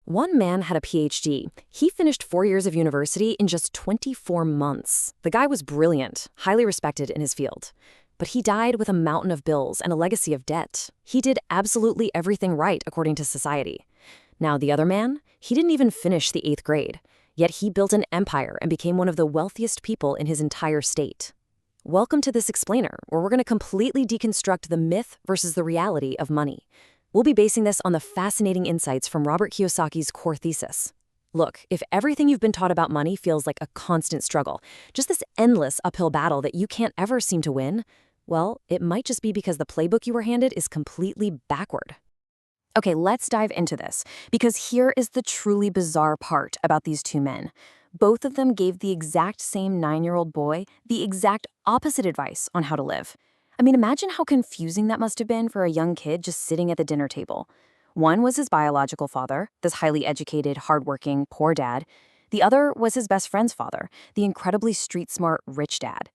One man had a PhD. He finished 4 years of university in just 24 months. The guy was brilliant, highly respected in his field. But he died with a mountain of bills and a legacy of debt. He did absolutely everything right according to society. Now, the other man, he didn't even finish the 8th grade. Yet he built an empire and became one of the wealthiest people in his entire state. Welcome to this explainer, where we're going to completely deconstruct the myth versus the reality of money. We'll be basing this on the fascinating insights from Robert Kiyosaki's core thesis. Look, if everything you've been taught about money feels like a constant struggle, just this endless uphill battle that you can't ever seem to win, well, it might just be because the playbook you were handed is completely backward. Okay, let's dive into this, because here is the truly bizarre part about these two men. Both of them gave the exact same 9-year-old boy the exact opposite advice on how to live. I mean, imagine how confusing that must have been for a young kid just sitting at the dinner table. One was his biological father, this highly educated, hardworking, poor dad. The other was his best friend's father, the incredibly street-smart, rich dad.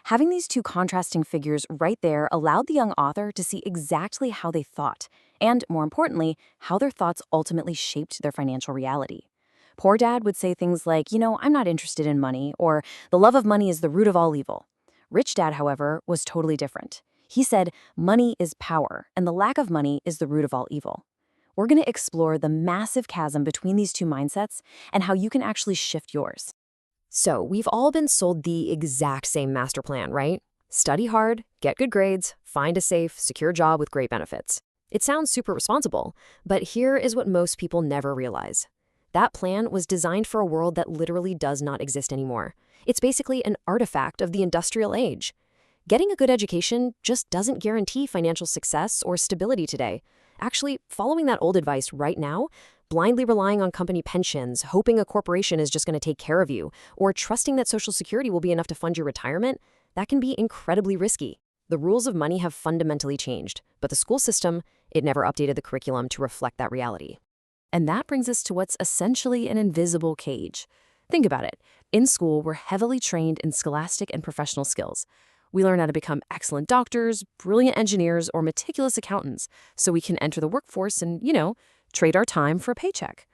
Having these two contrasting figures right there allowed the young author to see exactly how they thought, and, more importantly, how their thoughts ultimately shaped their financial reality. Poor dad would say things like, I'm not interested in money, or the love of money is the root of all evil. Rich dad, however, was totally different. He said, money is power, and the lack of money is the root of all evil. We're going to explore the massive chasm between these two mindsets and how you can actually shift yours. So, we've all been sold the exact same master plan, right? Study hard, get good grades, find a safe, secure job with great benefits. It sounds super responsible, but here is what most people never realize. That plan was designed for a world that literally does not exist anymore. It's basically an artifact of the industrial age. Getting a good education just doesn't guarantee financial success or stability today. Actually, following that old advice right now, blindly relying on company pensions, hoping a corporation is just going to take care of you, or trusting that Social Security will be enough to fund your retirement, that can be incredibly risky. The rules of money have fundamentally changed, but the school system, it never updated the curriculum to reflect that reality. And that brings us to what's essentially an invisible cage. Think about it. In school, we're heavily trained in scholastic and professional skills. We learn how to become excellent doctors, brilliant engineers, or meticulous accountants, so we can enter the workforce and, trade our time for a paycheck.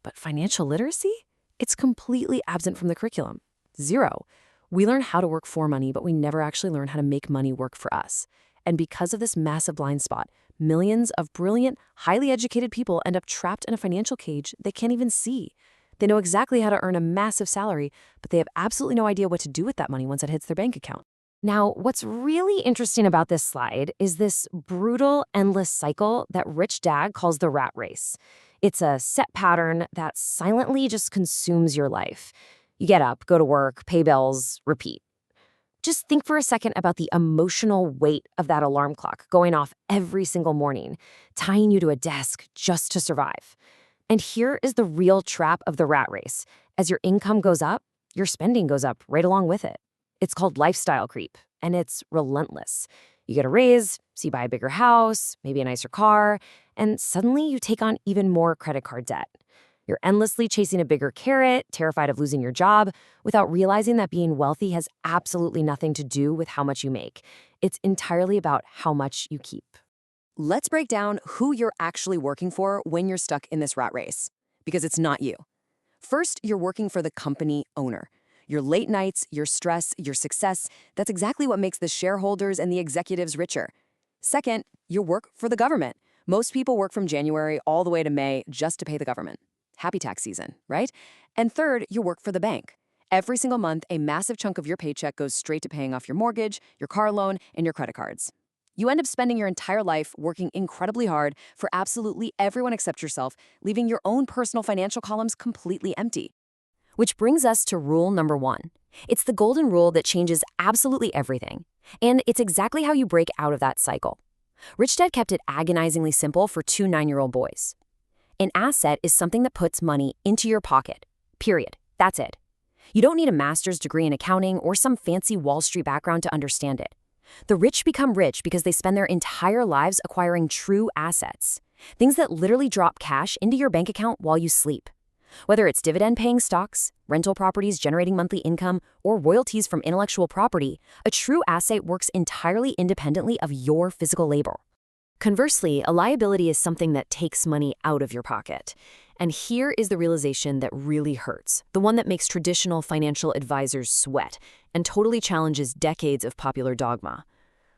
But financial literacy? It's completely absent from the curriculum. Zero. We learn how to work for money, but we never actually learn how to make money work for us. And because of this massive blind spot, millions of brilliant, highly educated people end up trapped in a financial cage they can't even see. They know exactly how to earn a massive salary, but they have absolutely no idea what to do with that money once it hits their bank account. Now, what's really interesting about this slide is this brutal, endless cycle that Rich Dad calls the rat race. It's a set pattern that silently just consumes your life. You get up, go to work, pay bills, repeat. Just think for a second about the emotional weight of that alarm clock going off every single morning, tying you to a desk just to survive. And here is the real trap of the rat race. As your income goes up, your spending goes up right along with it. It's called lifestyle creep, and it's relentless. You get a raise, so you buy a bigger house, maybe a nicer car, and suddenly you take on even more credit card debt. You're endlessly chasing a bigger carrot, terrified of losing your job, without realizing that being wealthy has absolutely nothing to do with how much you make. It's entirely about how much you keep. Let's break down who you're actually working for when you're stuck in this rat race, because it's not you. First, you're working for the company owner. Your late nights, your stress, your success, that's exactly what makes the shareholders and the executives richer. Second, you work for the government. Most people work from January all the way to May just to pay the government. Happy tax season, right? And third, you work for the bank. Every single month, a massive chunk of your paycheck goes straight to paying off your mortgage, your car loan, and your credit cards. You end up spending your entire life working incredibly hard for absolutely everyone except yourself, leaving your own personal financial columns completely empty. Which brings us to rule number 1. It's the golden rule that changes absolutely everything. And it's exactly how you break out of that cycle. Rich Dad kept it agonizingly simple for 2 9-year-old boys. An asset is something that puts money into your pocket. Period. That's it. You don't need a master's degree in accounting or some fancy Wall Street background to understand it. The rich become rich because they spend their entire lives acquiring true assets. Things that literally drop cash into your bank account while you sleep. Whether it's dividend-paying stocks, rental properties generating monthly income, or royalties from intellectual property, a true asset works entirely independently of your physical labor. Conversely, a liability is something that takes money out of your pocket. And here is the realization that really hurts, the one that makes traditional financial advisors sweat and totally challenges decades of popular dogma.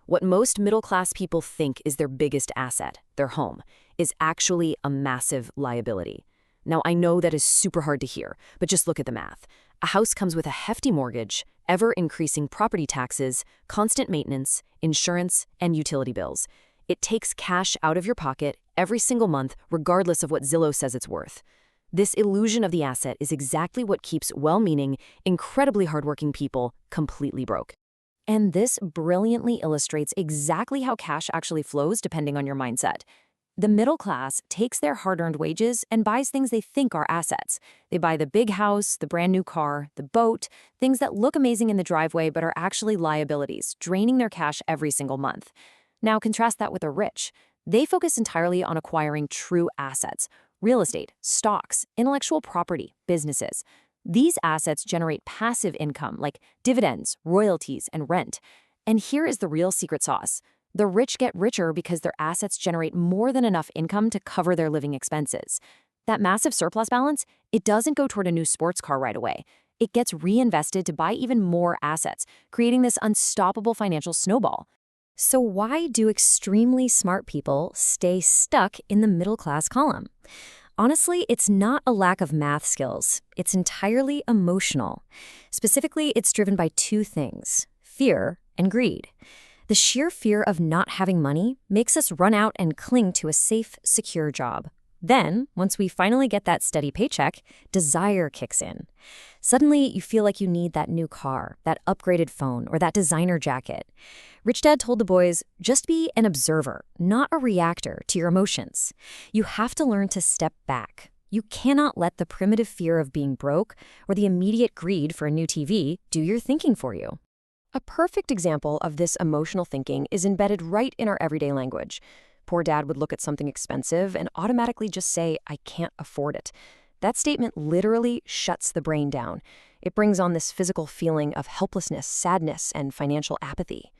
What most middle-class people think is their biggest asset, their home, is actually a massive liability. Now, I know that is super hard to hear, but just look at the math. A house comes with a hefty mortgage, ever-increasing property taxes, constant maintenance, insurance, and utility bills. It takes cash out of your pocket every single month, regardless of what Zillow says it's worth. This illusion of the asset is exactly what keeps well-meaning, incredibly hardworking people completely broke. And this brilliantly illustrates exactly how cash actually flows depending on your mindset. The middle class takes their hard-earned wages and buys things they think are assets. They buy the big house, the brand new car, the boat, things that look amazing in the driveway but are actually liabilities, draining their cash every single month. Now contrast that with the rich. They focus entirely on acquiring true assets: real estate, stocks, intellectual property, businesses. These assets generate passive income like dividends, royalties, and rent. And here is the real secret sauce. The rich get richer because their assets generate more than enough income to cover their living expenses. That massive surplus balance, it doesn't go toward a new sports car right away. It gets reinvested to buy even more assets, creating this unstoppable financial snowball. So why do extremely smart people stay stuck in the middle-class column? Honestly, it's not a lack of math skills. It's entirely emotional. Specifically, it's driven by two things: fear and greed. The sheer fear of not having money makes us run out and cling to a safe, secure job. Then, once we finally get that steady paycheck, desire kicks in. Suddenly, you feel like you need that new car, that upgraded phone, or that designer jacket. Rich Dad told the boys, just be an observer, not a reactor to your emotions. You have to learn to step back. You cannot let the primitive fear of being broke or the immediate greed for a new TV do your thinking for you. A perfect example of this emotional thinking is embedded right in our everyday language. Poor Dad would look at something expensive and automatically just say, "I can't afford it." That statement literally shuts the brain down. It brings on this physical feeling of helplessness, sadness, and financial apathy.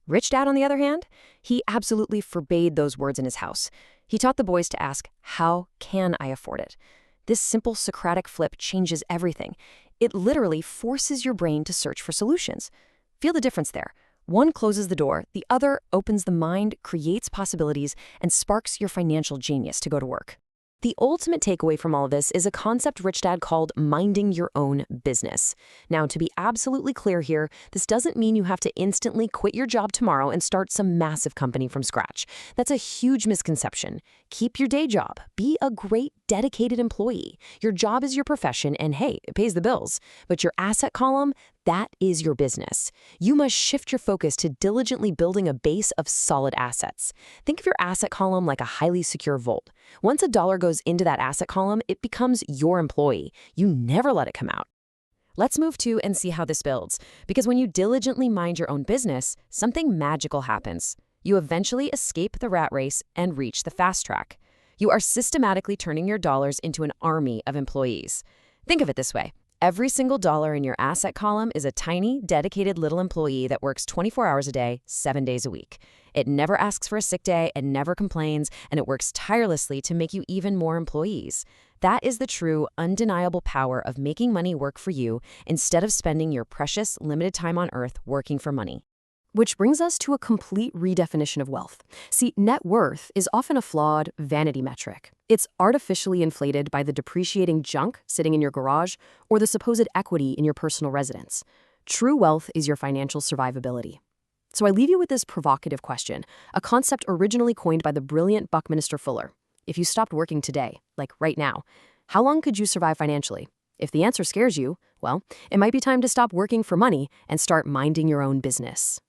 Rich Dad, on the other hand, he absolutely forbade those words in his house. He taught the boys to ask, "How can I afford it?" This simple Socratic flip changes everything. It literally forces your brain to search for solutions. Feel the difference there. One closes the door, the other opens the mind, creates possibilities, and sparks your financial genius to go to work. The ultimate takeaway from all of this is a concept Rich Dad called minding your own business. Now, to be absolutely clear here, this doesn't mean you have to instantly quit your job tomorrow and start some massive company from scratch. That's a huge misconception. Keep your day job. Be a great, dedicated employee. Your job is your profession, and hey, it pays the bills. But your asset column, that is your business. You must shift your focus to diligently building a base of solid assets. Think of your asset column like a highly secure vault. Once a dollar goes into that asset column, it becomes your employee. You never let it come out. Let's move to and see how this builds. Because when you diligently mind your own business, something magical happens. You eventually escape the rat race and reach the fast track. You are systematically turning your dollars into an army of employees. Think of it this way. Every single dollar in your asset column is a tiny, dedicated little employee that works 24 hours a day, 7 days a week. It never asks for a sick day, it never complains, and it works tirelessly to make you even more employees. That is the true, undeniable power of making money work for you instead of spending your precious, limited time on Earth working for money. Which brings us to a complete redefinition of wealth. See, net worth is often a flawed vanity metric. It's artificially inflated by the depreciating junk sitting in your garage or the supposed equity in your personal residence. True wealth is your financial survivability. So I leave you with this provocative question, a concept originally coined by the brilliant Buckminster Fuller. If you stopped working today, like right now, how long could you survive financially? If the answer scares you, well, it might be time to stop working for money and start minding your own business.